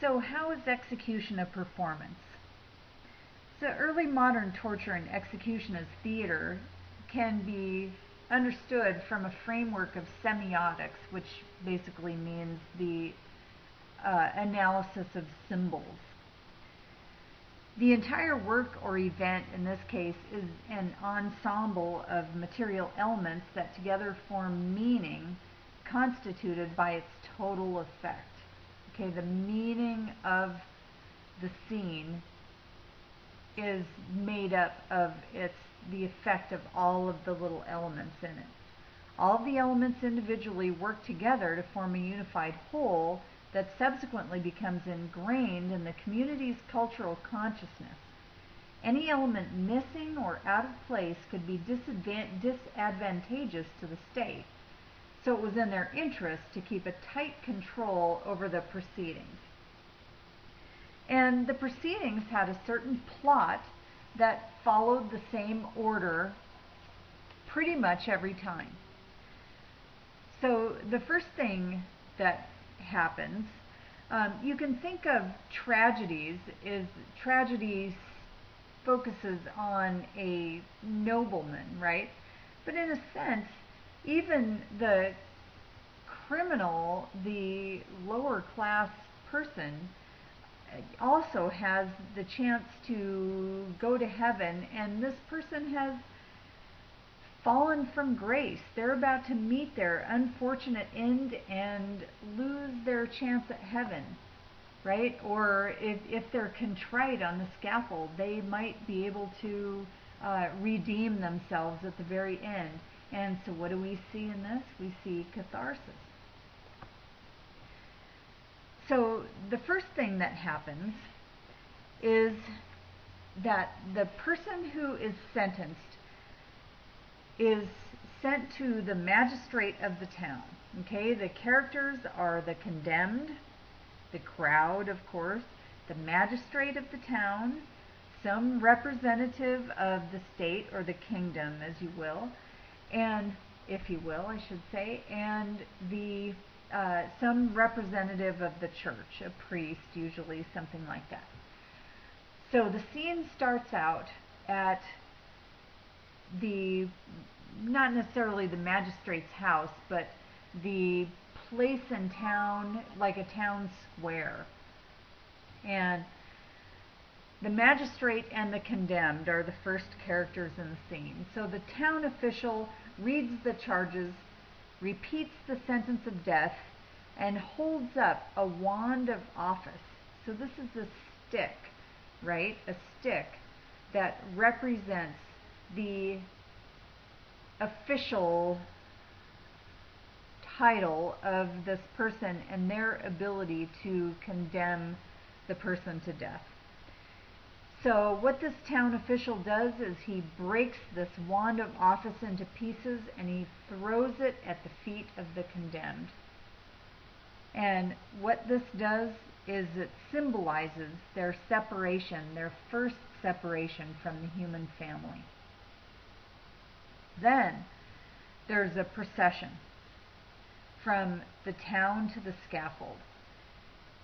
So how is execution a performance? So early modern torture and execution as theater can be understood from a framework of semiotics, which basically means the analysis of symbols. The entire work or event in this case is an ensemble of material elements that together form meaning constituted by its total effect. Okay, the meaning of the scene is made up of the effect of all of the little elements in it. All of the elements individually work together to form a unified whole that subsequently becomes ingrained in the community's cultural consciousness. Any element missing or out of place could be disadvantageous to the state, so it was in their interest to keep a tight control over the proceedings. And the proceedings had a certain plot that followed the same order pretty much every time. So the first thing that happens, you can think of tragedies as tragedy focuses on a nobleman, right? But in a sense, even the criminal, the lower class person, also has the chance to go to heaven, and this person has fallen from grace. They're about to meet their unfortunate end and lose their chance at heaven, right? Or if they're contrite on the scaffold, they might be able to redeem themselves at the very end. And so what do we see in this? We see catharsis. So the first thing that happens is that the person who is sentenced is sent to the magistrate of the town. Okay, the characters are the condemned, the crowd, of course, the magistrate of the town, some representative of the state or the kingdom, as you will, and if you will, I should say, and the some representative of the church, a priest, usually, something like that. So the scene starts out at not necessarily the magistrate's house, but the place in town, like a town square. And the magistrate and the condemned are the first characters in the scene. So the town official reads the charges, repeats the sentence of death, and holds up a wand of office. So this is a stick, right? A stick that represents the official title of this person and their ability to condemn the person to death. So what this town official does is he breaks this wand of office into pieces and he throws it at the feet of the condemned. And what this does is it symbolizes their separation, their first separation from the human family. Then there's a procession from the town to the scaffold.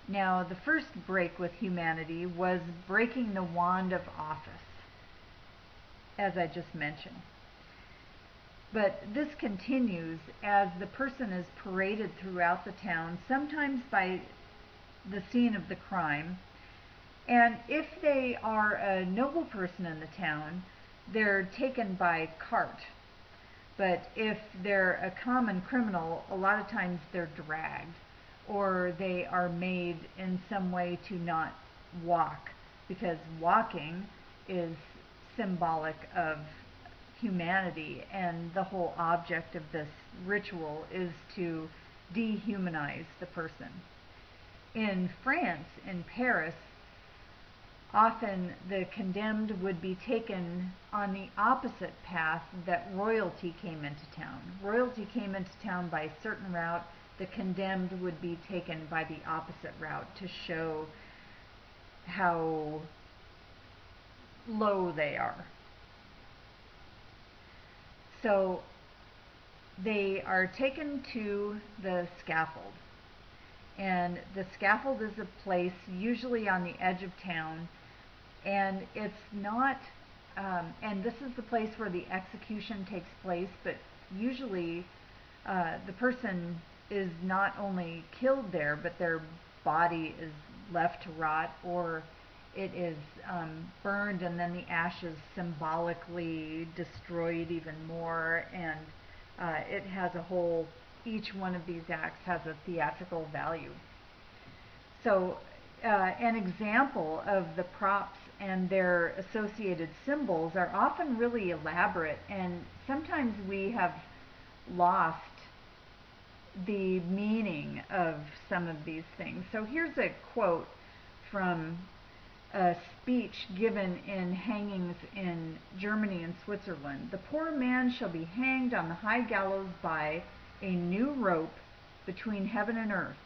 Now, the first break with humanity was breaking the wand of office, as I just mentioned. But this continues as the person is paraded throughout the town, sometimes by the scene of the crime. And if they are a noble person in the town, they're taken by cart. But if they're a common criminal, a lot of times they're dragged, or they are made in some way to not walk, because walking is symbolic of humanity, and the whole object of this ritual is to dehumanize the person. In France, in Paris, often the condemned would be taken on the opposite path that royalty came into town. Royalty came into town by a certain route. The condemned would be taken by the opposite route to show how low they are. So they are taken to the scaffold, And the scaffold is a place usually on the edge of town, and it's not, and this is the place where the execution takes place, but usually the person is not only killed there, but their body is left to rot, or it is burned, and then the ashes symbolically destroyed even more, and it has a whole, each one of these acts has a theatrical value. So an example of the props and their associated symbols are often really elaborate, and sometimes we have lost the meaning of some of these things. So here's a quote from a speech given in hangings in Germany and Switzerland. "The poor man shall be hanged on the high gallows by a new rope between heaven and earth,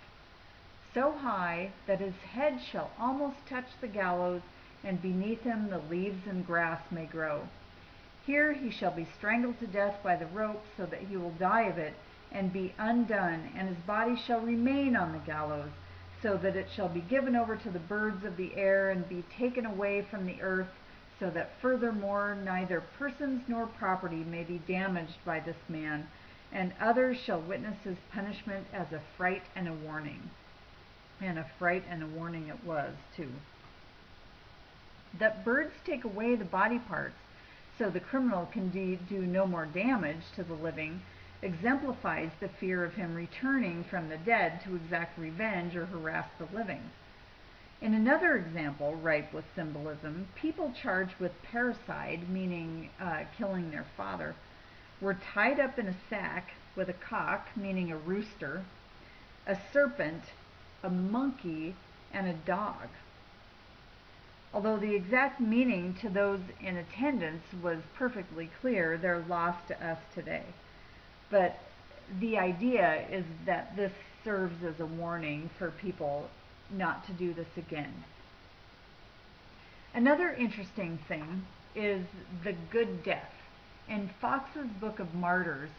so high that his head shall almost touch the gallows, and beneath him the leaves and grass may grow. Here he shall be strangled to death by the rope, so that he will die of it, and be undone, and his body shall remain on the gallows, so that it shall be given over to the birds of the air, and be taken away from the earth, so that furthermore neither persons nor property may be damaged by this man, and others shall witness his punishment as a fright and a warning." And a fright and a warning it was, too. That birds take away the body parts so the criminal can do no more damage to the living exemplifies the fear of him returning from the dead to exact revenge or harass the living. In another example, ripe with symbolism, people charged with parricide, meaning killing their father, were tied up in a sack with a cock, meaning a rooster, a serpent, a monkey, and a dog. Although the exact meaning to those in attendance was perfectly clear, they're lost to us today. But the idea is that this serves as a warning for people not to do this again. Another interesting thing is the good death. In Fox's Book of Martyrs,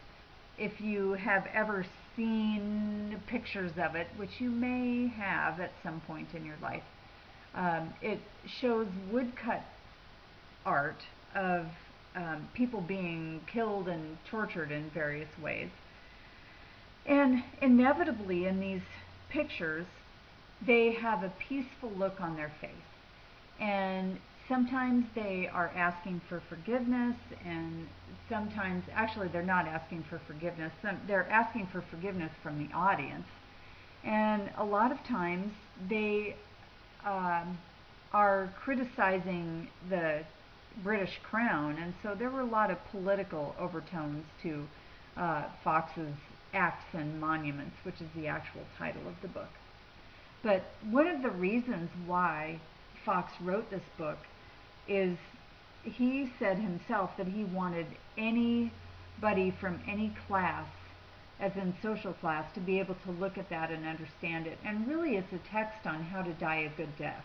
if you have ever seen pictures of it, which you may have at some point in your life, it shows woodcut art of people being killed and tortured in various ways. And inevitably in these pictures, they have a peaceful look on their face. And sometimes they are asking for forgiveness, and sometimes, actually they're not asking for forgiveness, they're asking for forgiveness from the audience. And a lot of times they are criticizing the British Crown, and so there were a lot of political overtones to Fox's Acts and Monuments, which is the actual title of the book. But one of the reasons why Fox wrote this book is he said himself that he wanted anybody from any class, as in social class, to be able to look at that and understand it. And really it's a text on how to die a good death.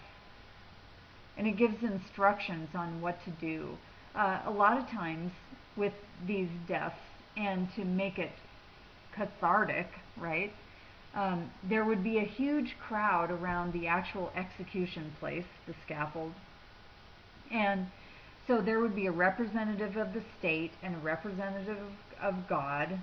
And it gives instructions on what to do. A lot of times with these deaths, and to make it cathartic, right, there would be a huge crowd around the actual execution place, the scaffold. And so there would be a representative of the state and a representative of God,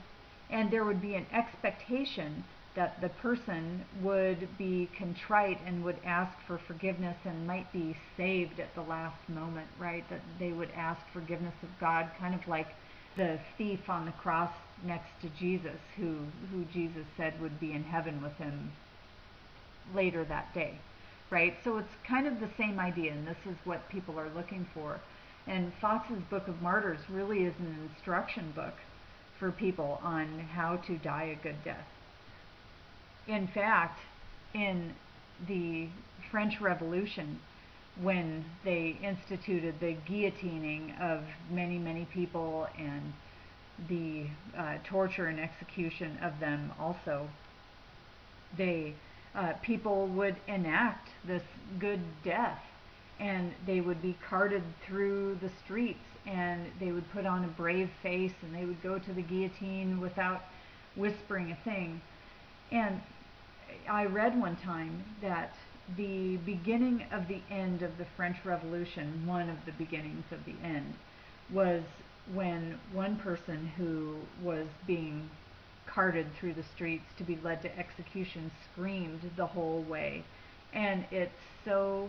and there would be an expectation that the person would be contrite and would ask for forgiveness and might be saved at the last moment, right? That they would ask forgiveness of God, kind of like the thief on the cross next to Jesus, who Jesus said would be in heaven with him later that day, right? So it's kind of the same idea, and this is what people are looking for. And Fox's Book of Martyrs really is an instruction book for people on how to die a good death. In fact, in the French Revolution, when they instituted the guillotining of many, many people and the torture and execution of them also, people would enact this good death, and they would be carted through the streets, and they would put on a brave face, and they would go to the guillotine without whispering a thing. And I read one time that the beginning of the end of the French Revolution, one of the beginnings of the end, was when one person who was being carted through the streets to be led to execution screamed the whole way. And it so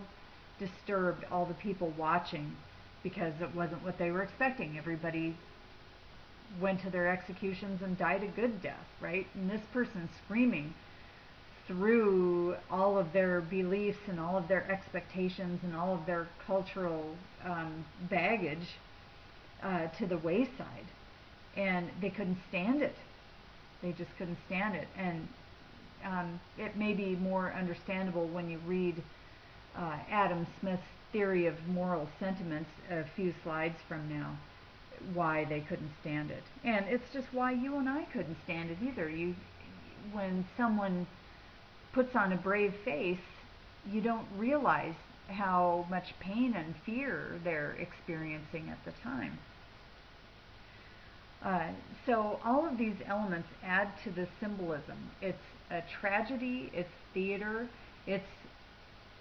disturbed all the people watching because it wasn't what they were expecting. Everybody went to their executions and died a good death, right? And this person screaming through all of their beliefs and all of their expectations and all of their cultural baggage to the wayside. And they couldn't stand it. They just couldn't stand it. And it may be more understandable when you read Adam Smith's theory of moral sentiments a few slides from now, why they couldn't stand it. And it's just why you and I couldn't stand it either. When someone puts on a brave face, you don't realize how much pain and fear they're experiencing at the time. So all of these elements add to the symbolism. It's a tragedy, it's theater, it's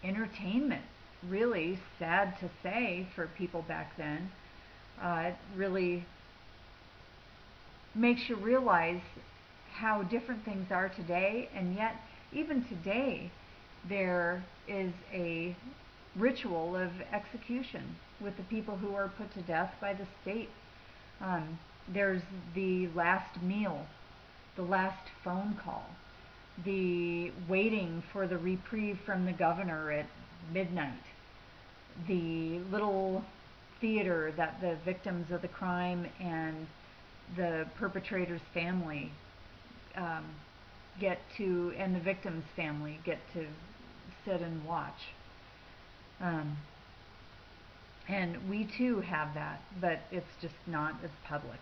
entertainment. Really sad to say for people back then. It really makes you realize how different things are today, and yet even today there is a ritual of execution with the people who are put to death by the state. There's the last meal, the last phone call, the waiting for the reprieve from the governor at midnight, the little theater that the victims of the crime and the perpetrator's family get to, and the victim's family get to sit and watch. And we too have that, but it's just not as public.